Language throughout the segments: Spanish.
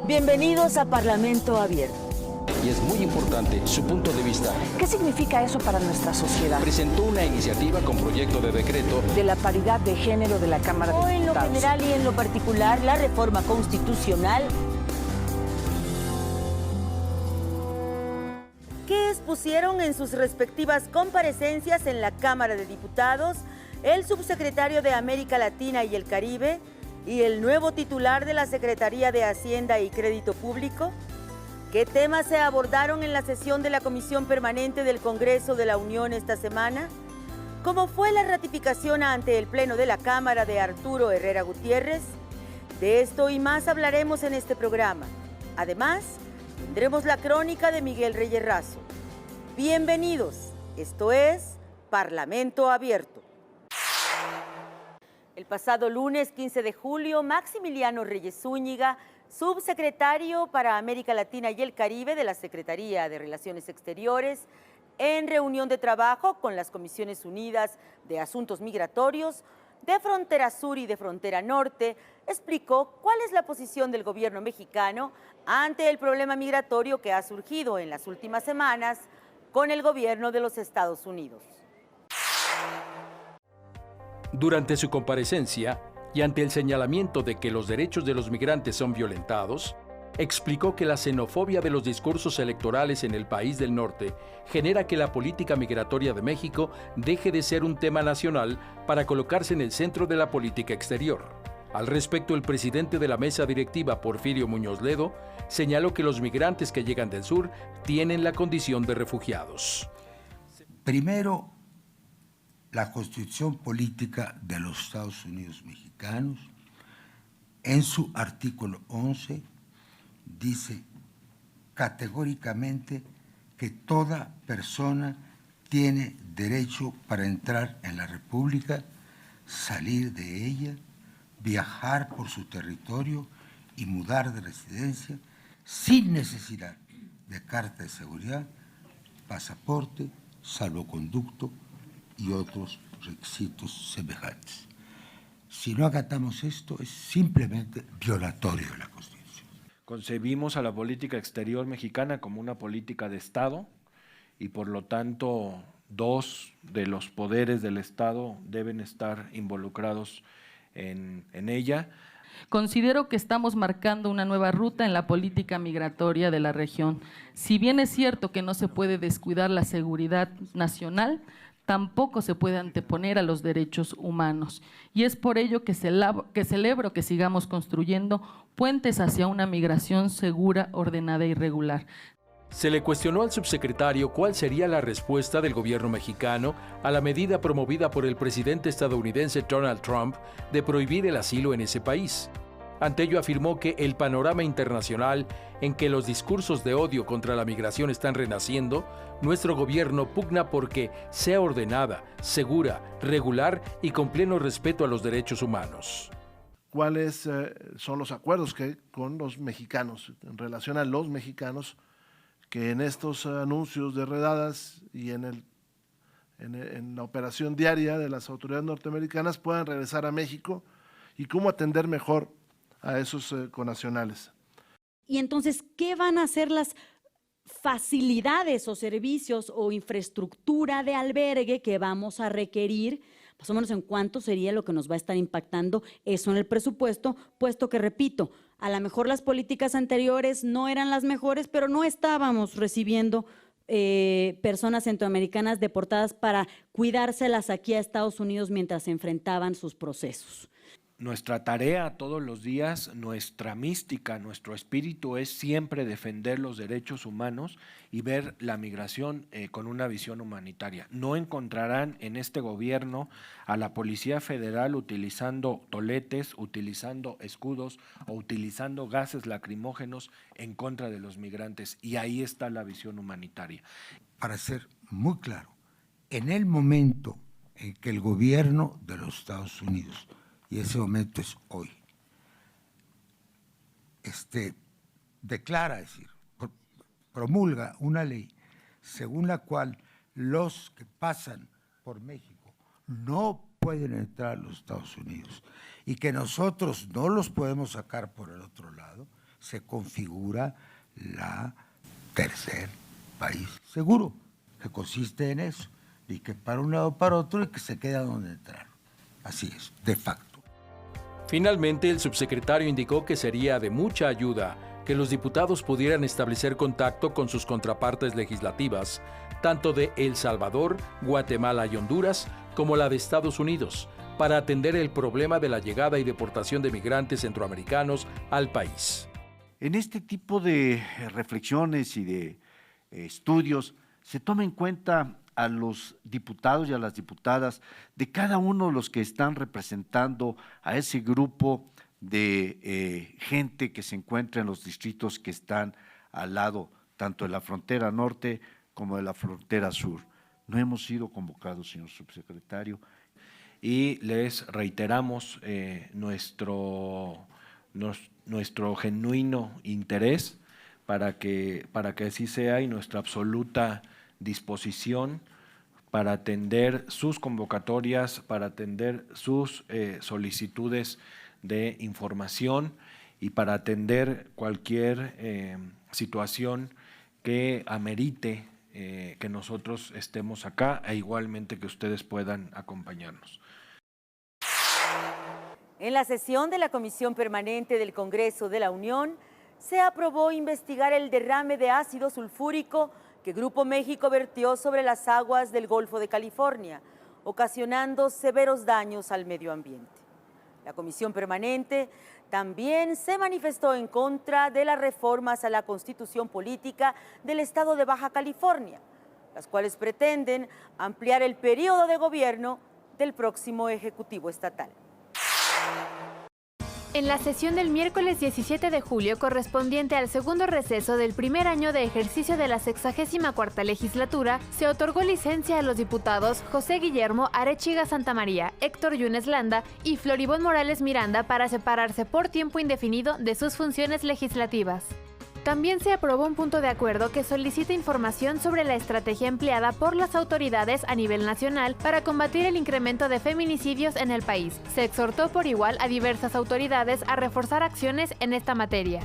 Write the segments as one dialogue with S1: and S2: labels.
S1: Bienvenidos a Parlamento Abierto.
S2: Y es muy importante su punto de vista.
S3: ¿Qué significa eso para nuestra sociedad?
S2: Presentó una iniciativa con proyecto de decreto
S3: de la paridad de género de la Cámara de Diputados.
S1: O en lo general y en lo particular, la reforma constitucional que expusieron en sus respectivas comparecencias en la Cámara de Diputados el subsecretario de América Latina y el Caribe y el nuevo titular de la Secretaría de Hacienda y Crédito Público. ¿Qué temas se abordaron en la sesión de la Comisión Permanente del Congreso de la Unión esta semana? ¿Cómo fue la ratificación ante el Pleno de la Cámara de Arturo Herrera Gutiérrez? De esto y más hablaremos en este programa. Además, tendremos la crónica de Miguel Reyes Razo. Bienvenidos, esto es Parlamento Abierto. El pasado lunes 15 de julio, Maximiliano Reyes Zúñiga, subsecretario para América Latina y el Caribe de la Secretaría de Relaciones Exteriores, en reunión de trabajo con las Comisiones Unidas de Asuntos Migratorios, de Frontera Sur y de Frontera Norte, explicó cuál es la posición del gobierno mexicano ante el problema migratorio que ha surgido en las últimas semanas con el gobierno de los Estados Unidos.
S2: Durante su comparecencia y ante el señalamiento de que los derechos de los migrantes son violentados, explicó que la xenofobia de los discursos electorales en el país del norte genera que la política migratoria de México deje de ser un tema nacional para colocarse en el centro de la política exterior. Al respecto, el presidente de la mesa directiva, Porfirio Muñoz Ledo, señaló que los migrantes que llegan del sur tienen la condición de refugiados.
S4: Primero, la Constitución Política de los Estados Unidos Mexicanos, en su artículo 11, dice categóricamente que toda persona tiene derecho para entrar en la República, salir de ella, viajar por su territorio y mudar de residencia sin necesidad de carta de seguridad, pasaporte, salvoconducto y otros requisitos semejantes. Si no acatamos esto, es simplemente violatorio de la Constitución.
S5: Concebimos a la política exterior mexicana como una política de Estado y por lo tanto dos de los poderes del Estado deben estar involucrados en ella.
S6: Considero que estamos marcando una nueva ruta en la política migratoria de la región. Si bien es cierto que no se puede descuidar la seguridad nacional, tampoco se puede anteponer a los derechos humanos. Y es por ello que celebro que sigamos construyendo puentes hacia una migración segura, ordenada y regular.
S2: Se le cuestionó al subsecretario cuál sería la respuesta del gobierno mexicano a la medida promovida por el presidente estadounidense Donald Trump de prohibir el asilo en ese país. Ante ello afirmó que el panorama internacional en que los discursos de odio contra la migración están renaciendo, nuestro gobierno pugna porque sea ordenada, segura, regular y con pleno respeto a los derechos humanos.
S7: ¿Cuáles son los acuerdos que hay con los mexicanos, en relación a los mexicanos, que en estos anuncios de redadas y en la operación diaria de las autoridades norteamericanas puedan regresar a México y cómo atender mejor a esos connacionales?
S8: Y entonces, ¿qué van a ser las facilidades o servicios o infraestructura de albergue que vamos a requerir? Más o menos en cuánto sería lo que nos va a estar impactando eso en el presupuesto, puesto que, repito, a lo mejor las políticas anteriores no eran las mejores, pero no estábamos recibiendo personas centroamericanas deportadas para cuidárselas aquí a Estados Unidos mientras se enfrentaban sus procesos.
S5: Nuestra tarea todos los días, nuestra mística, nuestro espíritu es siempre defender los derechos humanos y ver la migración con una visión humanitaria. No encontrarán en este gobierno a la Policía Federal utilizando toletes, utilizando escudos o utilizando gases lacrimógenos en contra de los migrantes, y ahí está la visión humanitaria.
S4: Para ser muy claro, en el momento en que el gobierno de los Estados Unidos, y ese momento es hoy, declara, es decir, promulga una ley según la cual los que pasan por México no pueden entrar a los Estados Unidos y que nosotros no los podemos sacar por el otro lado, se configura la tercer país seguro, que consiste en eso, y que para un lado para otro y que se queda donde entraron. Así es, de facto.
S2: Finalmente, el subsecretario indicó que sería de mucha ayuda que los diputados pudieran establecer contacto con sus contrapartes legislativas, tanto de El Salvador, Guatemala y Honduras, como la de Estados Unidos, para atender el problema de la llegada y deportación de migrantes centroamericanos al país.
S9: En este tipo de reflexiones y de estudios se toma en cuenta a los diputados y a las diputadas de cada uno de los que están representando a ese grupo de gente que se encuentra en los distritos que están al lado, tanto de la frontera norte como de la frontera sur. No hemos sido convocados, señor subsecretario.
S5: Y les reiteramos nuestro genuino interés para que así sea y nuestra absoluta disposición para atender sus convocatorias, para atender sus solicitudes de información y para atender cualquier situación que amerite que nosotros estemos acá e igualmente que ustedes puedan acompañarnos.
S1: En la sesión de la Comisión Permanente del Congreso de la Unión, se aprobó investigar el derrame de ácido sulfúrico que Grupo México vertió sobre las aguas del Golfo de California, ocasionando severos daños al medio ambiente. La Comisión Permanente también se manifestó en contra de las reformas a la Constitución Política del Estado de Baja California, las cuales pretenden ampliar el periodo de gobierno del próximo Ejecutivo Estatal.
S10: En la sesión del miércoles 17 de julio, correspondiente al segundo receso del primer año de ejercicio de la 64ª legislatura, se otorgó licencia a los diputados José Guillermo Arechiga Santamaría, Héctor Yunes Landa y Floribón Morales Miranda para separarse por tiempo indefinido de sus funciones legislativas. También se aprobó un punto de acuerdo que solicita información sobre la estrategia empleada por las autoridades a nivel nacional para combatir el incremento de feminicidios en el país. Se exhortó por igual a diversas autoridades a reforzar acciones en esta materia.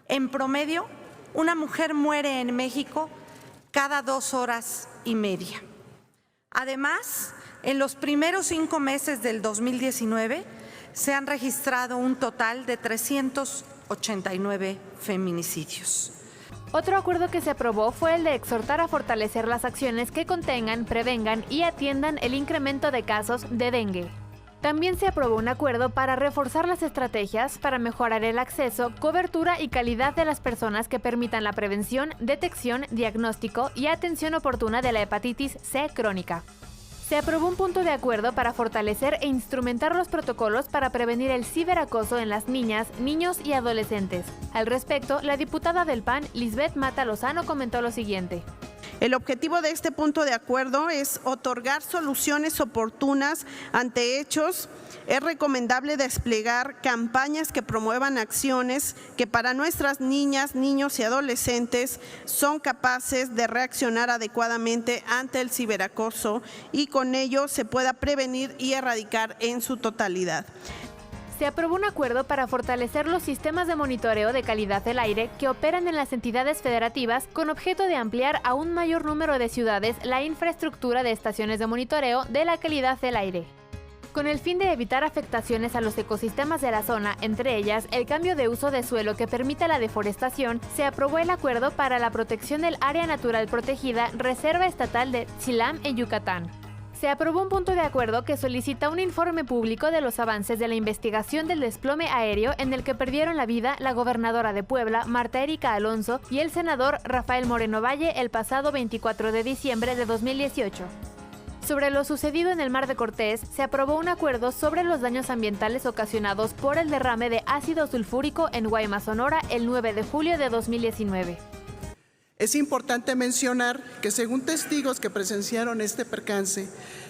S11: En promedio, una mujer muere en México cada 2 horas y media. Además, en los primeros 5 meses del 2019 se han registrado un total de 389 feminicidios.
S10: Otro acuerdo que se aprobó fue el de exhortar a fortalecer las acciones que contengan, prevengan y atiendan el incremento de casos de dengue. También se aprobó un acuerdo para reforzar las estrategias para mejorar el acceso, cobertura y calidad de las personas que permitan la prevención, detección, diagnóstico y atención oportuna de la hepatitis C crónica. Se aprobó un punto de acuerdo para fortalecer e instrumentar los protocolos para prevenir el ciberacoso en las niñas, niños y adolescentes. Al respecto, la diputada del PAN, Lisbeth Mata Lozano, comentó lo siguiente.
S11: El objetivo de este punto de acuerdo es otorgar soluciones oportunas ante hechos. Es recomendable desplegar campañas que promuevan acciones que para nuestras niñas, niños y adolescentes son capaces de reaccionar adecuadamente ante el ciberacoso y con ello se pueda prevenir y erradicar en su totalidad.
S10: Se aprobó un acuerdo para fortalecer los sistemas de monitoreo de calidad del aire que operan en las entidades federativas con objeto de ampliar a un mayor número de ciudades la infraestructura de estaciones de monitoreo de la calidad del aire. Con el fin de evitar afectaciones a los ecosistemas de la zona, entre ellas el cambio de uso de suelo que permita la deforestación, se aprobó el acuerdo para la protección del área natural protegida Reserva Estatal de Xilam en Yucatán. Se aprobó un punto de acuerdo que solicita un informe público de los avances de la investigación del desplome aéreo en el que perdieron la vida la gobernadora de Puebla, Marta Erika Alonso, y el senador Rafael Moreno Valle el pasado 24 de diciembre de 2018. Sobre lo sucedido en el Mar de Cortés, se aprobó un acuerdo sobre los daños ambientales ocasionados por el derrame de ácido sulfúrico en Guaymas, Sonora, el 9 de julio de 2019.
S12: Es importante mencionar que según testigos que presenciaron este percance,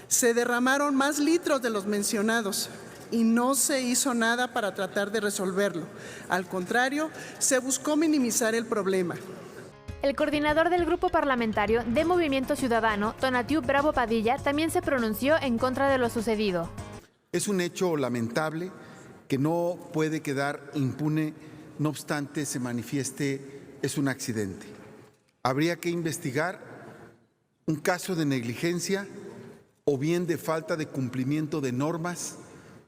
S12: se derramaron más litros de los mencionados y no se hizo nada para tratar de resolverlo. Al contrario, se buscó minimizar el problema.
S10: El coordinador del grupo parlamentario de Movimiento Ciudadano, Tonatiu Bravo Padilla, también se pronunció en contra de lo sucedido.
S13: Es un hecho lamentable que no puede quedar impune no obstante se manifieste es un accidente. Habría que investigar un caso de negligencia o bien de falta de cumplimiento de normas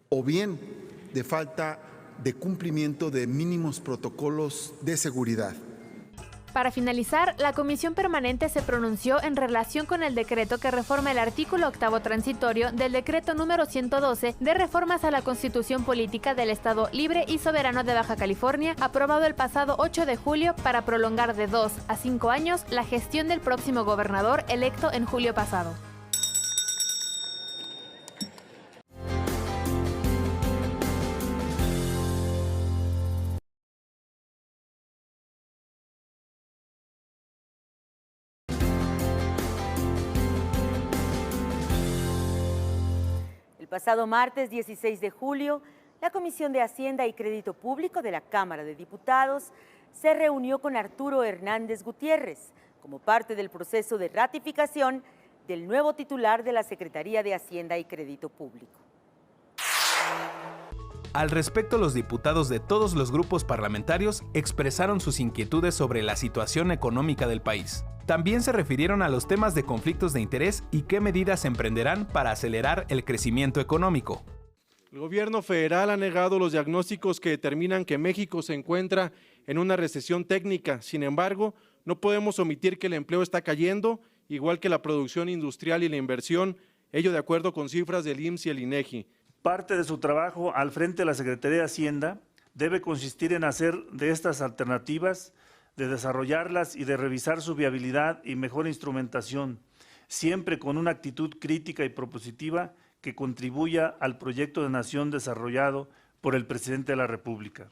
S13: o bien de falta de cumplimiento de mínimos protocolos de seguridad.
S10: Para finalizar, la Comisión Permanente se pronunció en relación con el decreto que reforma el artículo 8º transitorio del decreto número 112 de reformas a la Constitución Política del Estado Libre y Soberano de Baja California, aprobado el pasado 8 de julio para prolongar de 2 a 5 años la gestión del próximo gobernador electo en julio pasado.
S1: El pasado martes 16 de julio, la Comisión de Hacienda y Crédito Público de la Cámara de Diputados se reunió con Arturo Hernández Gutiérrez como parte del proceso de ratificación del nuevo titular de la Secretaría de Hacienda y Crédito Público.
S14: Al respecto, los diputados de todos los grupos parlamentarios expresaron sus inquietudes sobre la situación económica del país. También se refirieron a los temas de conflictos de interés y qué medidas emprenderán para acelerar el crecimiento económico.
S15: El gobierno federal ha negado los diagnósticos que determinan que México se encuentra en una recesión técnica. Sin embargo, no podemos omitir que el empleo está cayendo, igual que la producción industrial y la inversión, ello de acuerdo con cifras del IMSS y el INEGI.
S16: Parte de su trabajo al frente de la Secretaría de Hacienda debe consistir en hacer de estas alternativas, de desarrollarlas y de revisar su viabilidad y mejor instrumentación, siempre con una actitud crítica y propositiva que contribuya al proyecto de nación desarrollado por el presidente de la República.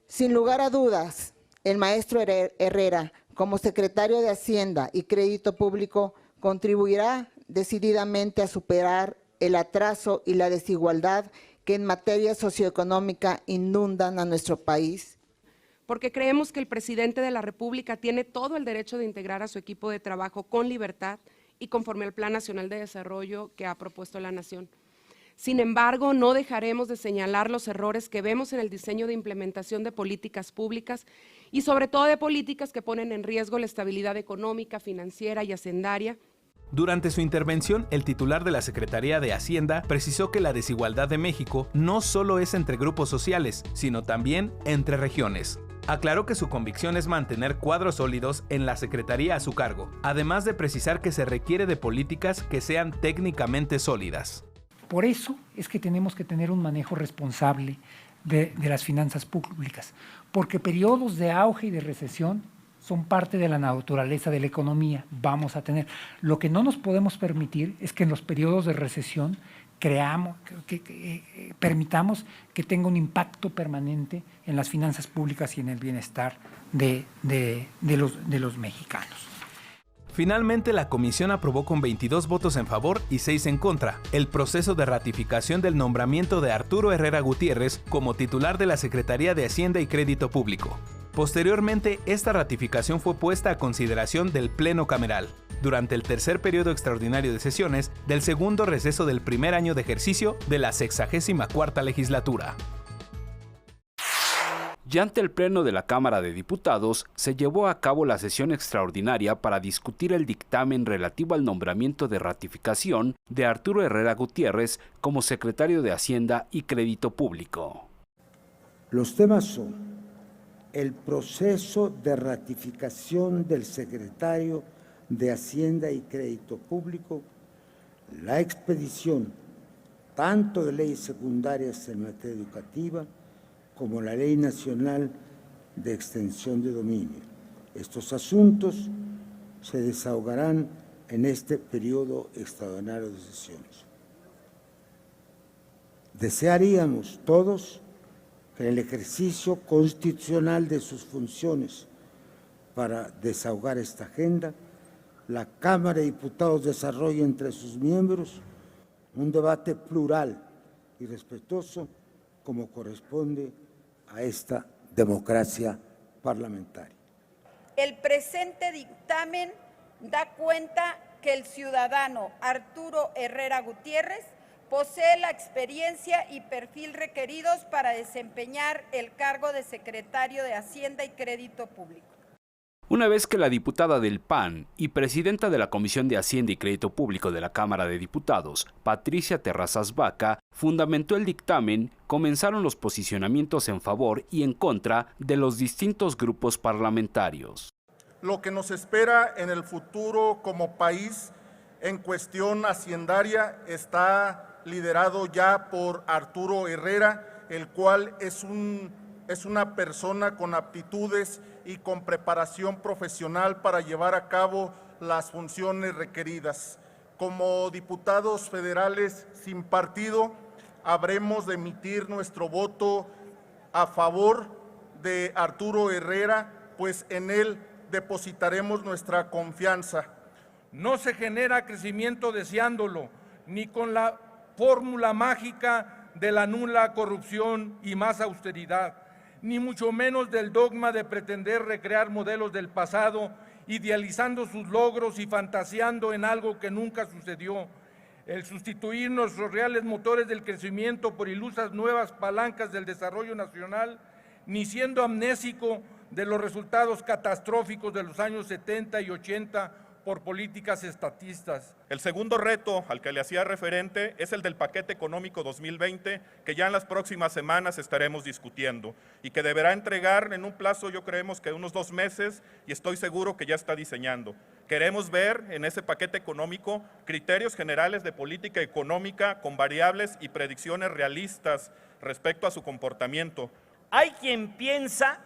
S17: Sin lugar a dudas, el maestro Herrera, como secretario de Hacienda y Crédito Público, contribuirá decididamente a superar el atraso y la desigualdad que en materia socioeconómica inundan a nuestro país.
S18: Porque creemos que el presidente de la República tiene todo el derecho de integrar a su equipo de trabajo con libertad y conforme al Plan Nacional de Desarrollo que ha propuesto la Nación. Sin embargo, no dejaremos de señalar los errores que vemos en el diseño de implementación de políticas públicas y sobre todo de políticas que ponen en riesgo la estabilidad económica, financiera y hacendaria.
S14: Durante su intervención, el titular de la Secretaría de Hacienda precisó que la desigualdad de México no solo es entre grupos sociales, sino también entre regiones. Aclaró que su convicción es mantener cuadros sólidos en la Secretaría a su cargo, además de precisar que se requiere de políticas que sean técnicamente sólidas.
S19: Por eso es que tenemos que tener un manejo responsable de las finanzas públicas, porque periodos de auge y de recesión son parte de la naturaleza de la economía, vamos a tener. Lo que no nos podemos permitir es que en los periodos de recesión permitamos que tenga un impacto permanente en las finanzas públicas y en el bienestar de los mexicanos.
S14: Finalmente, la comisión aprobó con 22 votos en favor y 6 en contra el proceso de ratificación del nombramiento de Arturo Herrera Gutiérrez como titular de la Secretaría de Hacienda y Crédito Público. Posteriormente, esta ratificación fue puesta a consideración del Pleno Cameral, durante el tercer periodo extraordinario de sesiones del segundo receso del primer año de ejercicio de la 64ª legislatura.
S20: Ya ante el Pleno de la Cámara de Diputados, se llevó a cabo la sesión extraordinaria para discutir el dictamen relativo al nombramiento de ratificación de Arturo Herrera Gutiérrez como secretario de Hacienda y Crédito Público.
S4: Los temas son el proceso de ratificación del secretario de Hacienda y Crédito Público, la expedición tanto de leyes secundarias en materia educativa como la Ley Nacional de Extensión de Dominio. Estos asuntos se desahogarán en este periodo extraordinario de sesiones. Desearíamos todos que en el ejercicio constitucional de sus funciones para desahogar esta agenda, la Cámara de Diputados desarrolle entre sus miembros un debate plural y respetuoso como corresponde a esta democracia parlamentaria.
S21: El presente dictamen da cuenta que el ciudadano Arturo Herrera Gutiérrez posee la experiencia y perfil requeridos para desempeñar el cargo de secretario de Hacienda y Crédito Público.
S20: Una vez que la diputada del PAN y presidenta de la Comisión de Hacienda y Crédito Público de la Cámara de Diputados, Patricia Terrazas Vaca, fundamentó el dictamen, comenzaron los posicionamientos en favor y en contra de los distintos grupos parlamentarios.
S3: Lo que nos espera en el futuro como país en cuestión haciendaria está liderado ya por Arturo Herrera, el cual es una persona con aptitudes y con preparación profesional para llevar a cabo las funciones requeridas. Como diputados federales sin partido, habremos de emitir nuestro voto a favor de Arturo Herrera, pues en él depositaremos nuestra confianza.
S22: No se genera crecimiento deseándolo, ni con la fórmula mágica de la nula corrupción y más austeridad, ni mucho menos del dogma de pretender recrear modelos del pasado, idealizando sus logros y fantaseando en algo que nunca sucedió. El sustituir nuestros reales motores del crecimiento por ilusas nuevas palancas del desarrollo nacional, ni siendo amnésico de los resultados catastróficos de los años 70 y 80 por políticas estatistas.
S23: El segundo reto al que le hacía referente es el del paquete económico 2020, que ya en las próximas semanas estaremos discutiendo y que deberá entregar en un plazo, yo creemos que unos 2 meses, y estoy seguro que ya está diseñando. Queremos ver en ese paquete económico criterios generales de política económica con variables y predicciones realistas respecto a su comportamiento.
S24: Hay quien piensa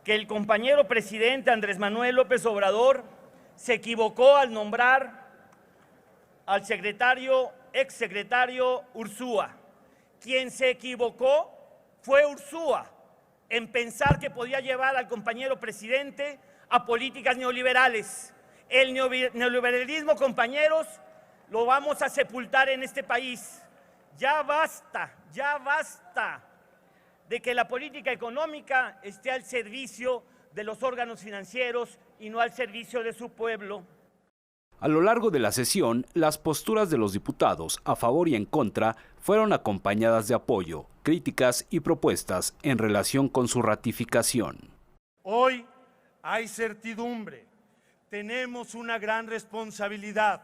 S24: que el compañero presidente Andrés Manuel López Obrador se equivocó al nombrar al exsecretario Ursúa. Quien se equivocó fue Ursúa en pensar que podía llevar al compañero presidente a políticas neoliberales. El neoliberalismo, compañeros, lo vamos a sepultar en este país. Ya basta de que la política económica esté al servicio de los órganos financieros y no al servicio de su pueblo.
S20: A lo largo de la sesión, las posturas de los diputados a favor y en contra fueron acompañadas de apoyo, críticas y propuestas en relación con su ratificación.
S25: Hoy hay certidumbre, tenemos una gran responsabilidad.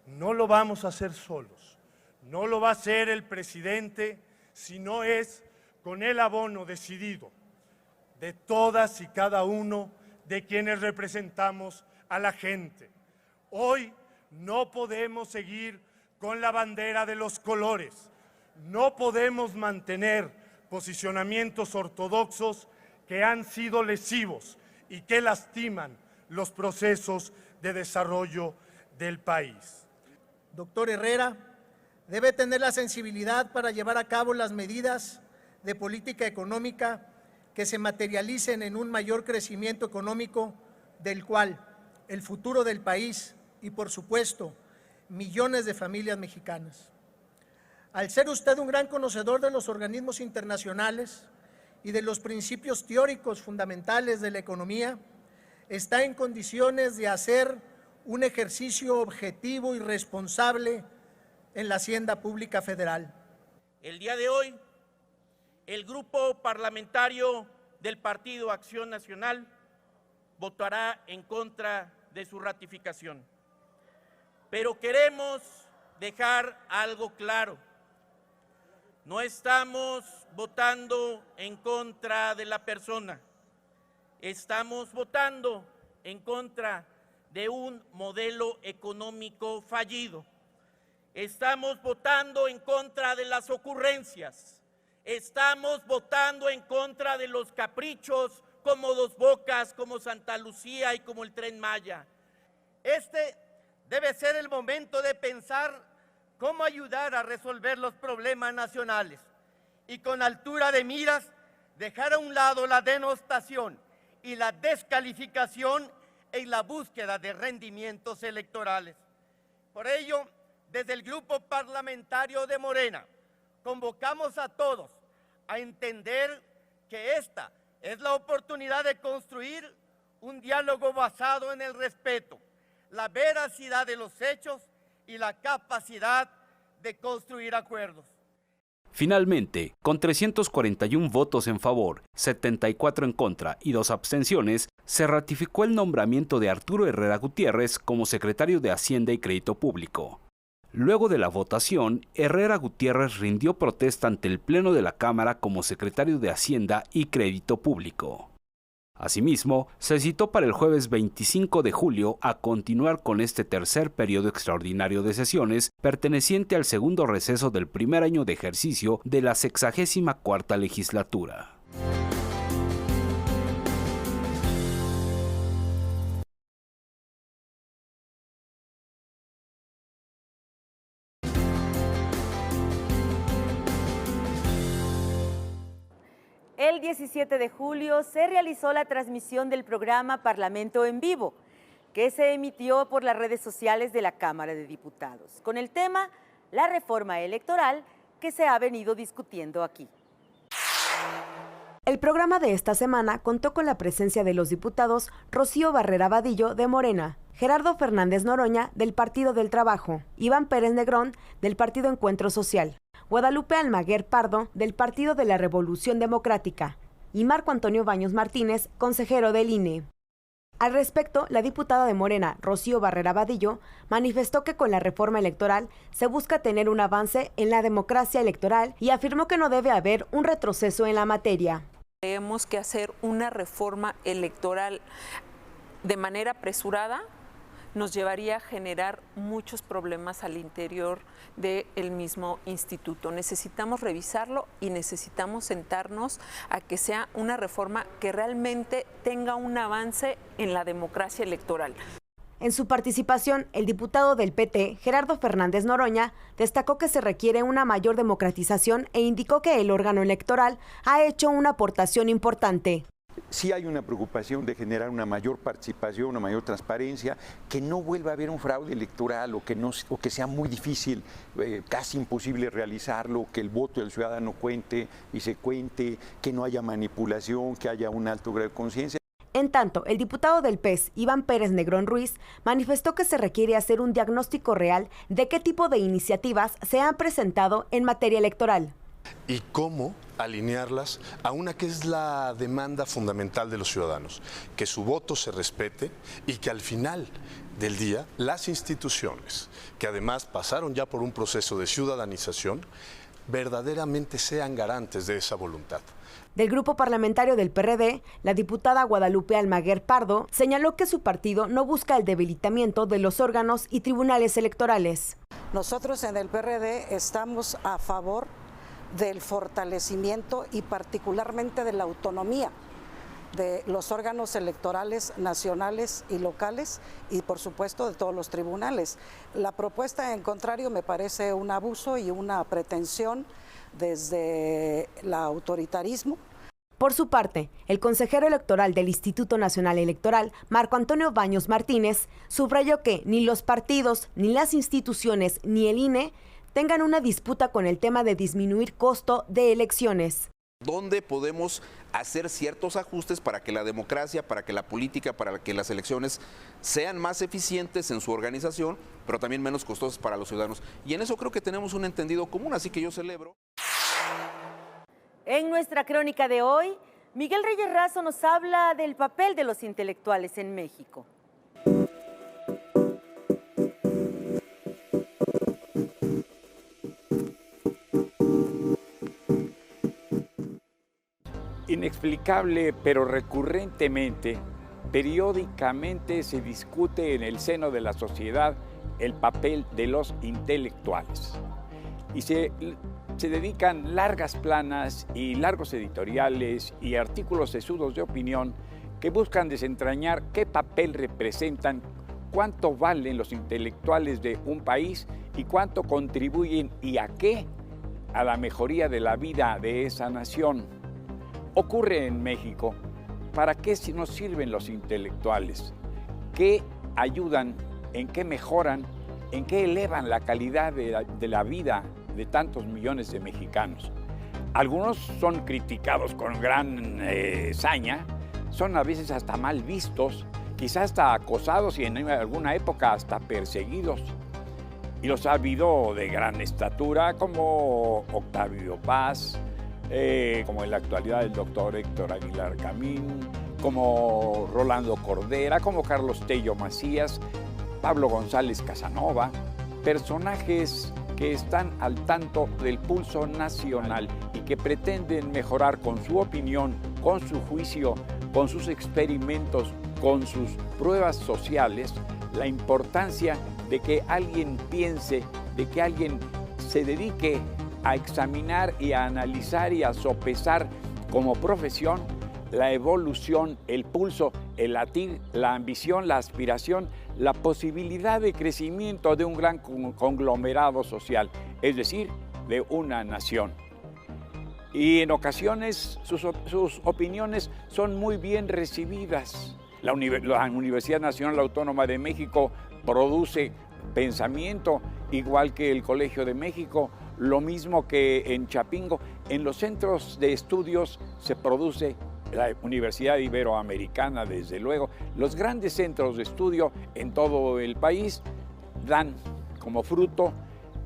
S25: No lo vamos a hacer solos, no lo va a hacer el presidente, sino es con el abono decidido de todas y cada uno de quienes representamos a la gente. Hoy no podemos seguir con la bandera de los colores, no podemos mantener posicionamientos ortodoxos que han sido lesivos y que lastiman los procesos de desarrollo del país.
S26: Doctor Herrera, debe tener la sensibilidad para llevar a cabo las medidas de política económica que se materialicen en un mayor crecimiento económico del cual el futuro del país y, por supuesto, millones de familias mexicanas. Al ser usted un gran conocedor de los organismos internacionales y de los principios teóricos fundamentales de la economía, está en condiciones de hacer un ejercicio objetivo y responsable en la Hacienda Pública Federal.
S24: El día de hoy, el grupo parlamentario del Partido Acción Nacional votará en contra de su ratificación. Pero queremos dejar algo claro. No estamos votando en contra de la persona. Estamos votando en contra de un modelo económico fallido. Estamos votando en contra de las ocurrencias. Estamos votando en contra de los caprichos como Dos Bocas, como Santa Lucía y como el Tren Maya. Este debe ser el momento de pensar cómo ayudar a resolver los problemas nacionales y con altura de miras dejar a un lado la denostación y la descalificación en la búsqueda de rendimientos electorales. Por ello, desde el Grupo Parlamentario de Morena, convocamos a todos a entender que esta es la oportunidad de construir un diálogo basado en el respeto, la veracidad de los hechos y la capacidad
S2: de construir acuerdos.
S20: Finalmente, con 341 votos en favor, 74 en contra y 2 abstenciones, se ratificó el nombramiento de Arturo Herrera Gutiérrez como secretario de Hacienda y Crédito Público. Luego de la votación, Herrera Gutiérrez rindió protesta ante el Pleno de la Cámara como secretario de Hacienda y Crédito Público. Asimismo, se citó para el jueves 25 de julio a continuar con este tercer periodo extraordinario de sesiones perteneciente al segundo receso del primer año de ejercicio de la 64ª legislatura.
S1: El 17 de julio se realizó la transmisión del programa Parlamento en Vivo, que se emitió por las redes sociales de la Cámara de Diputados, con el tema la reforma electoral que se ha venido discutiendo aquí.
S5: El programa de esta semana contó con la presencia de los diputados Rocío Barrera Vadillo, de Morena, Gerardo Fernández Noroña, del Partido del Trabajo, Iván Pérez Negrón, del Partido Encuentro Social, Guadalupe Almaguer Pardo, del Partido de la Revolución Democrática, y Marco Antonio Baños Martínez, consejero del INE. Al respecto, la diputada de Morena, Rocío Barrera Vadillo, manifestó que con la reforma electoral se busca tener un avance en la democracia electoral y afirmó que no debe haber un retroceso en la materia.
S6: Tenemos que hacer una reforma electoral de manera apresurada, nos llevaría a generar muchos problemas al interior del mismo instituto. Necesitamos revisarlo y necesitamos sentarnos a que sea una reforma que realmente tenga un avance en la democracia electoral.
S5: En su participación, el diputado del PT, Gerardo Fernández Noroña, destacó que se requiere una mayor democratización e indicó que el órgano electoral ha hecho una aportación importante.
S7: Sí hay una preocupación de generar una mayor participación, una mayor transparencia, que no vuelva a haber un fraude electoral o que sea muy difícil, casi imposible realizarlo, que el voto del ciudadano cuente y se cuente, que no haya manipulación, que haya un alto grado de conciencia.
S5: En tanto, el diputado del PES, Iván Pérez Negrón Ruiz, manifestó que se requiere hacer un diagnóstico real de qué tipo de iniciativas se han presentado en materia electoral.
S8: Y cómo alinearlas a una que es la demanda fundamental de los ciudadanos, que su voto se respete y que al final del día las instituciones, que además pasaron ya por un proceso de ciudadanización, verdaderamente sean garantes de esa voluntad.
S5: Del grupo parlamentario del PRD, la diputada Guadalupe Almaguer Pardo señaló que su partido no busca el debilitamiento de los órganos y tribunales electorales.
S9: Nosotros en el PRD estamos a favor del fortalecimiento y particularmente de la autonomía de los órganos electorales nacionales y locales y por supuesto de todos los tribunales. La propuesta en contrario me parece un abuso y una pretensión desde el autoritarismo.
S5: Por su parte, el consejero electoral del Instituto Nacional Electoral, Marco Antonio Baños Martínez, subrayó que ni los partidos, ni las instituciones, ni el INE tengan una disputa con el tema de disminuir costo de elecciones.
S27: ¿Dónde podemos hacer ciertos ajustes para que la democracia, para que la política, para que las elecciones sean más eficientes en su organización, pero también menos costosas para los ciudadanos? Y en eso creo que tenemos un entendido común, así que yo celebro.
S1: En nuestra crónica de hoy, Miguel Reyes Razo nos habla del papel de los intelectuales en México.
S28: Inexplicable, pero recurrentemente, periódicamente se discute en el seno de la sociedad el papel de los intelectuales. Y se dedican largas planas y largos editoriales y artículos sesudos de opinión que buscan desentrañar qué papel representan, cuánto valen los intelectuales de un país y cuánto contribuyen y a qué a la mejoría de la vida de esa nación. Ocurre en México. ¿Para qué nos sirven los intelectuales? ¿Qué ayudan? ¿En qué mejoran? ¿En qué elevan la calidad de la vida de tantos millones de mexicanos? Algunos son criticados con gran saña, son a veces hasta mal vistos, quizás hasta acosados y en alguna época hasta perseguidos. Y los ha habido de gran estatura, como Octavio Paz, como en la actualidad el doctor Héctor Aguilar Camín, como Rolando Cordera, como Carlos Tello Macías, Pablo González Casanova, personajes que están al tanto del pulso nacional y que pretenden mejorar con su opinión, con su juicio, con sus experimentos, con sus pruebas sociales, la importancia de que alguien piense, de que alguien se dedique a examinar y a analizar y a sopesar como profesión la evolución, el pulso, el latir, la ambición, la aspiración, la posibilidad de crecimiento de un gran conglomerado social, es decir, de una nación. Y en ocasiones sus opiniones son muy bien recibidas. La Universidad Nacional Autónoma de México produce pensamiento, igual que el Colegio de México, lo mismo que en Chapingo. En los centros de estudios se produce la Universidad Iberoamericana, desde luego. Los grandes centros de estudio en todo el país dan como fruto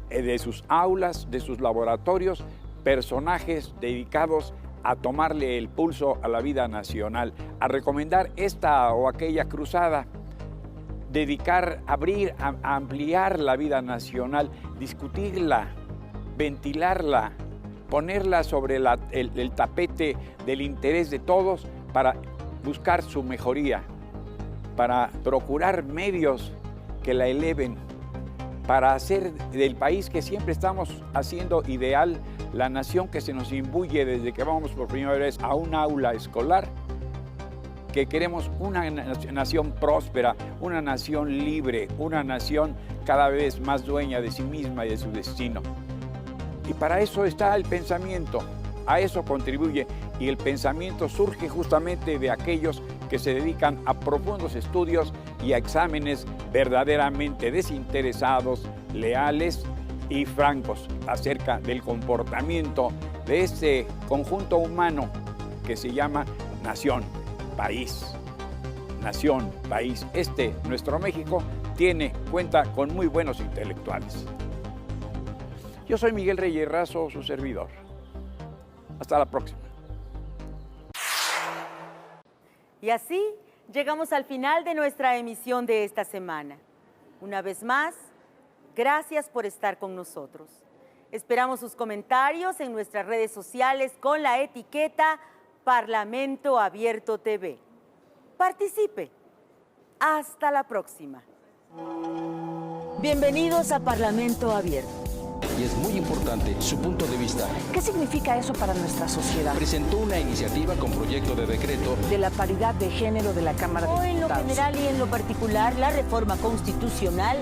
S28: de sus aulas, de sus laboratorios, personajes dedicados a tomarle el pulso a la vida nacional, a recomendar esta o aquella cruzada, dedicar, abrir, a ampliar la vida nacional, discutirla, ventilarla, ponerla sobre el tapete del interés de todos para buscar su mejoría, para procurar medios que la eleven, para hacer del país que siempre estamos haciendo ideal, la nación que se nos imbuye desde que vamos por primera vez a un aula escolar, que queremos una nación próspera, una nación libre, una nación cada vez más dueña de sí misma y de su destino. Y para eso está el pensamiento, a eso contribuye, y el pensamiento surge justamente de aquellos que se dedican a profundos estudios y a exámenes verdaderamente desinteresados, leales y francos acerca del comportamiento de este conjunto humano que se llama nación, país. Nación, país. Nuestro México, cuenta con muy buenos intelectuales. Yo soy Miguel Reyes Razo, su servidor. Hasta la próxima.
S1: Y así llegamos al final de nuestra emisión de esta semana. Una vez más, gracias por estar con nosotros. Esperamos sus comentarios en nuestras redes sociales con la etiqueta Parlamento Abierto TV. Participe. Hasta la próxima. Bienvenidos a Parlamento Abierto.
S2: Y es muy importante su punto de vista.
S10: ¿Qué significa eso para nuestra sociedad?
S2: Presentó una iniciativa con proyecto de decreto
S10: de la paridad de género de la Cámara de Diputados.
S1: En lo general y en lo particular, la reforma constitucional